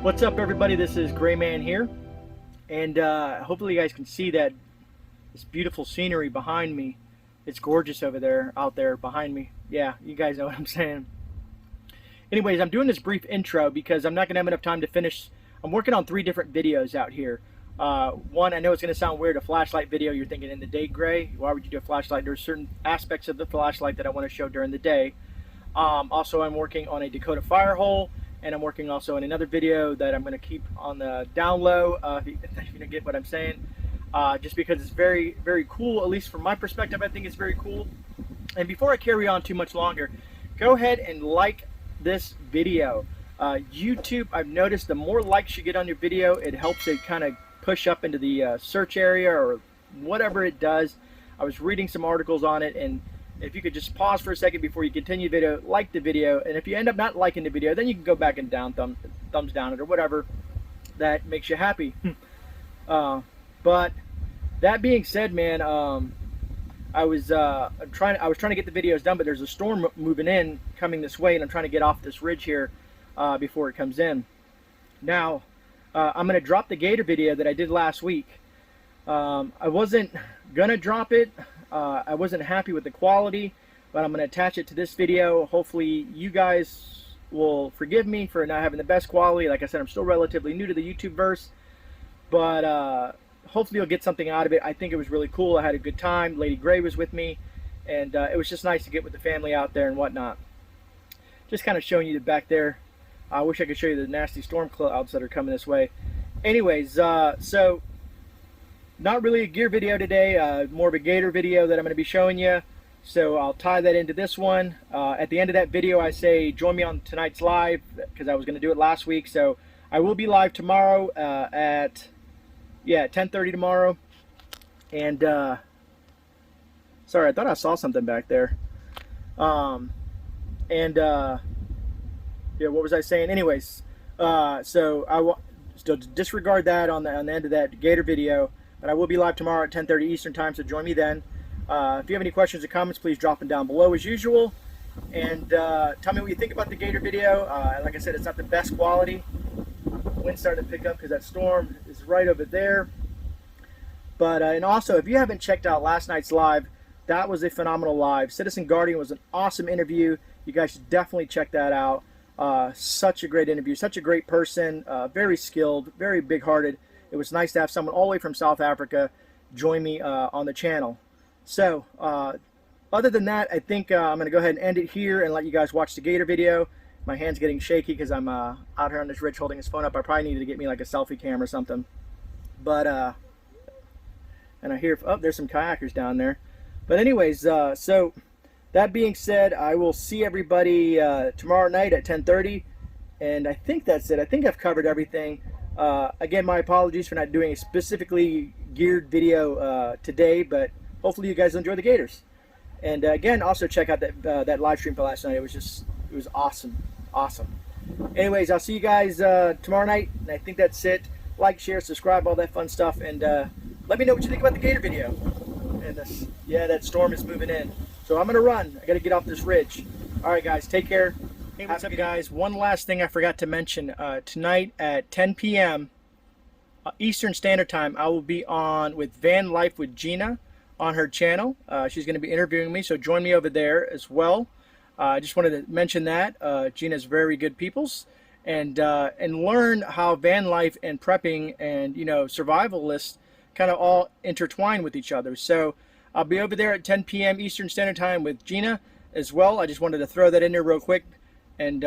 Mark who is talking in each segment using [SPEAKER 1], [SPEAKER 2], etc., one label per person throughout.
[SPEAKER 1] What's up, everybody? This is GreyMan here, and hopefully you guys can see that this beautiful scenery behind me. It's gorgeous over there, out there behind me. Yeah, you guys know what I'm saying. Anyways, I'm doing this brief intro because I'm not going to have enough time to finish. I'm working on 3 different videos out here. One, I know it's going to sound weird, a flashlight video. You're thinking, in the day, Gray? Why would you do a flashlight? There's certain aspects of the flashlight that I want to show during the day. Also, I'm working on a Dakota fire hole. And I'm working also on another video that I'm going to keep on the down low, if you get what I'm saying. Just because it's very, very cool, at least from my perspective, I think it's very cool. And before I carry on too much longer, go ahead and like this video. YouTube, I've noticed the more likes you get on your video, it helps it kind of push up into the search area or whatever it does. I was reading some articles on it, and if you could just pause for a second before you continue the video, like the video, and if you end up not liking the video, then you can go back and thumbs down it or whatever that makes you happy. But that being said, man, I was trying to get the videos done, but there's a storm moving in, coming this way, and I'm trying to get off this ridge here before it comes in. Now, I'm going to drop the gator video that I did last week. I wasn't gonna drop it. I wasn't happy with the quality, but I'm going to attach it to this video. Hopefully you guys will forgive me for not having the best quality. Like I said, I'm still relatively new to the YouTube verse, but hopefully you'll get something out of it. I think it was really cool. I had a good time. Lady Gray was with me, and it was just nice to get with the family out there and whatnot. Just kind of showing you the back there. I wish I could show you the nasty storm clouds that are coming this way. Anyways, so not really a gear video today, more of a gator video that I'm going to be showing you. So I'll tie that into this one. At the end of that video, I say join me on tonight's live, because I was going to do it last week. So I will be live tomorrow at 10:30 tomorrow. And sorry, I thought I saw something back there. Yeah, what was I saying? Anyways, so I will still disregard that on the end of that gator video. But I will be live tomorrow at 10:30 Eastern time, so join me then. If you have any questions or comments, please drop them down below as usual. And tell me what you think about the gator video. Like I said, it's not the best quality. Wind's starting to pick up because that storm is right over there. But and also, if you haven't checked out last night's live, that was a phenomenal live. Citizen Guardian was an awesome interview. You guys should definitely check that out. Such a great interview, such a great person, very skilled, very big-hearted. It was nice to have someone all the way from South Africa join me on the channel. So, other than that, I think I'm going to go ahead and end it here and let you guys watch the gator video. My hand's getting shaky because I'm out here on this ridge holding his phone up. I probably needed to get me like a selfie cam or something. But, and I hear, oh, there's some kayakers down there. But anyways, so that being said, I will see everybody tomorrow night at 10:30. And I think that's it. I think I've covered everything. Again, my apologies for not doing a specifically geared video today, but hopefully you guys will enjoy the gators. And again, also check out that live stream for last night. It was awesome. Anyways, I'll see you guys tomorrow night, and I think that's it. Like, share, subscribe, all that fun stuff, and let me know what you think about the gator video. And yeah, that storm is moving in, so I'm gonna run. I gotta get off this ridge. All right, guys, take care. Hey, what's up, guys? One last thing I forgot to mention. Tonight at 10 p.m. Eastern Standard Time, I will be on with Van Life with Gina on her channel. She's going to be interviewing me, so join me over there as well. I just wanted to mention that. Gina's very good peoples. And learn how van life and prepping and, survivalists kind of all intertwine with each other. So I'll be over there at 10 p.m. Eastern Standard Time with Gina as well. I just wanted to throw that in there real quick. And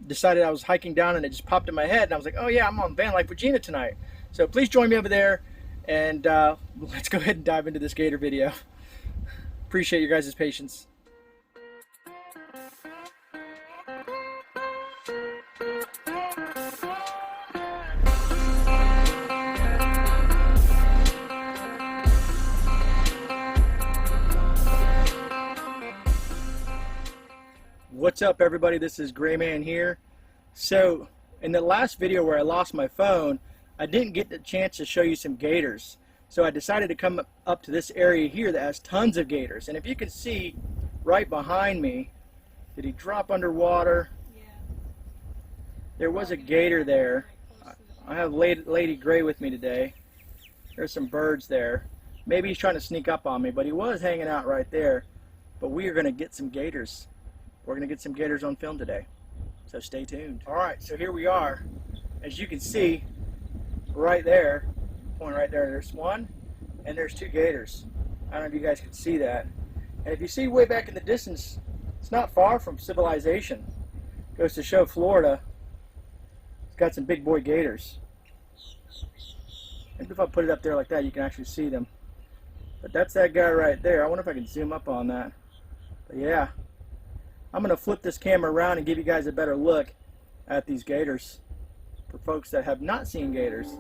[SPEAKER 1] decided I was hiking down, and it just popped in my head, and I was like, oh yeah, I'm on Van Life with Gina tonight. So please join me over there, and let's go ahead and dive into this gator video. Appreciate your guys' patience. What's up, everybody? This is GreyMan here. So in the last video where I lost my phone, I didn't get the chance to show you some gators. So I decided to come up to this area here that has tons of gators. And if you can see right behind me, did he drop underwater? there was a gator there. I have Lady Gray with me today. There's some birds there. Maybe he's trying to sneak up on me, but he was hanging out right there. But we are going to get some gators. We're going to get some gators on film today. So stay tuned. All right, so here we are. As you can see, right there, point right there, there's one, and there's two gators. I don't know if you guys can see that. And if you see way back in the distance, it's not far from civilization. Goes to show Florida. It's got some big boy gators. Maybe if I put it up there like that, you can actually see them. But that's that guy right there. I wonder if I can zoom up on that. But yeah, I'm going to flip this camera around and give you guys a better look at these gators for folks that have not seen gators.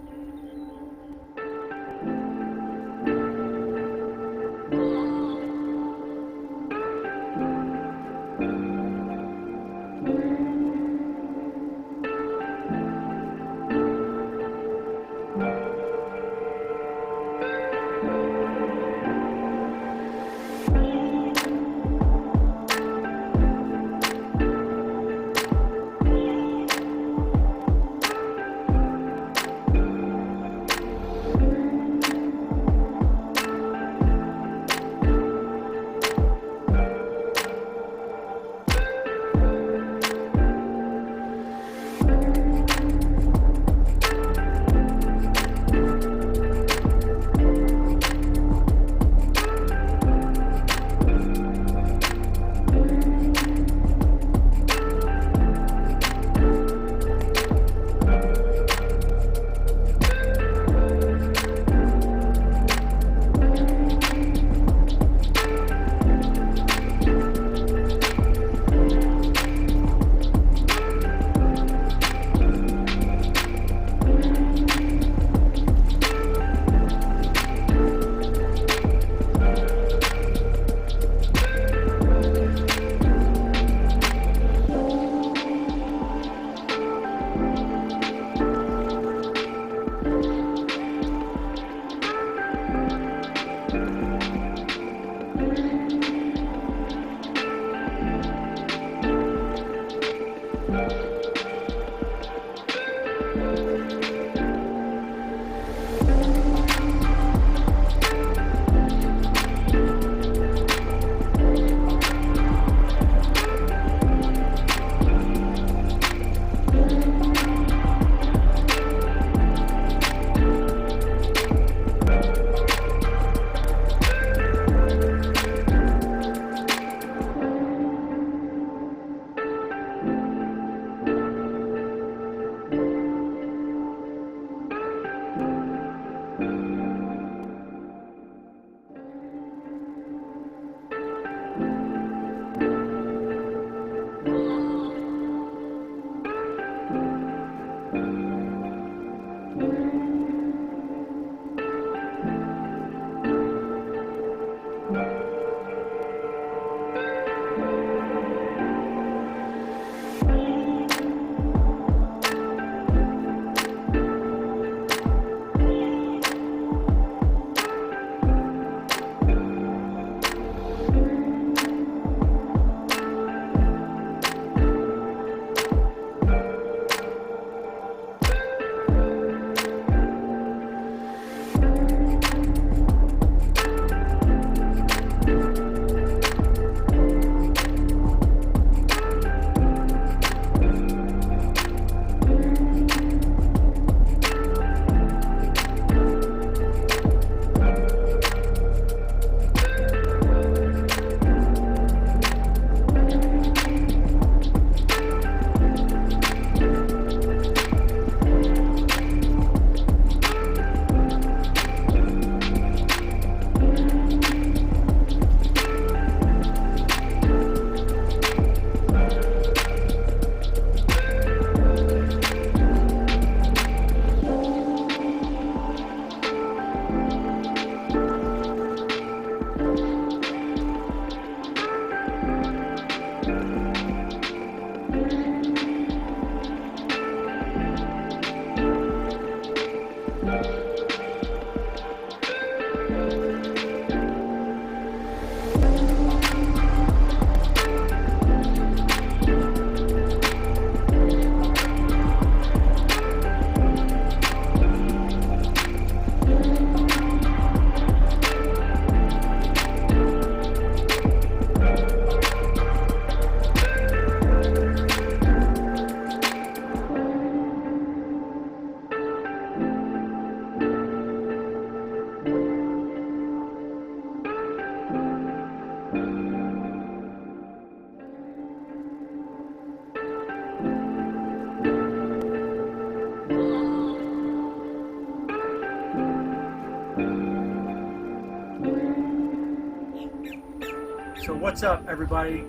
[SPEAKER 1] So what's up, everybody?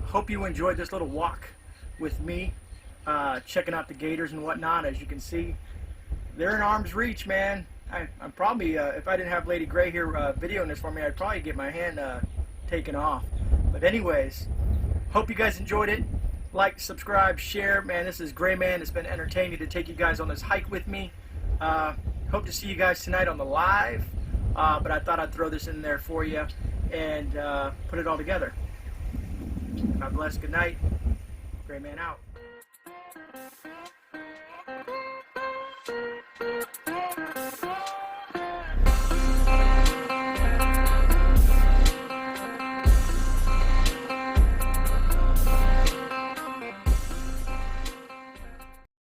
[SPEAKER 1] Hope you enjoyed this little walk with me, checking out the gators and whatnot. As you can see, they're in arm's reach, man. I'm probably, if I didn't have Lady Grey here videoing this for me, I'd probably get my hand taken off. But anyways, hope you guys enjoyed it. Like, subscribe, share. Man, this is GreyMan. It's been entertaining to take you guys on this hike with me. Hope to see you guys tonight on the live. But I thought I'd throw this in there for you and put it all together. God bless. Good night. GreyMan out.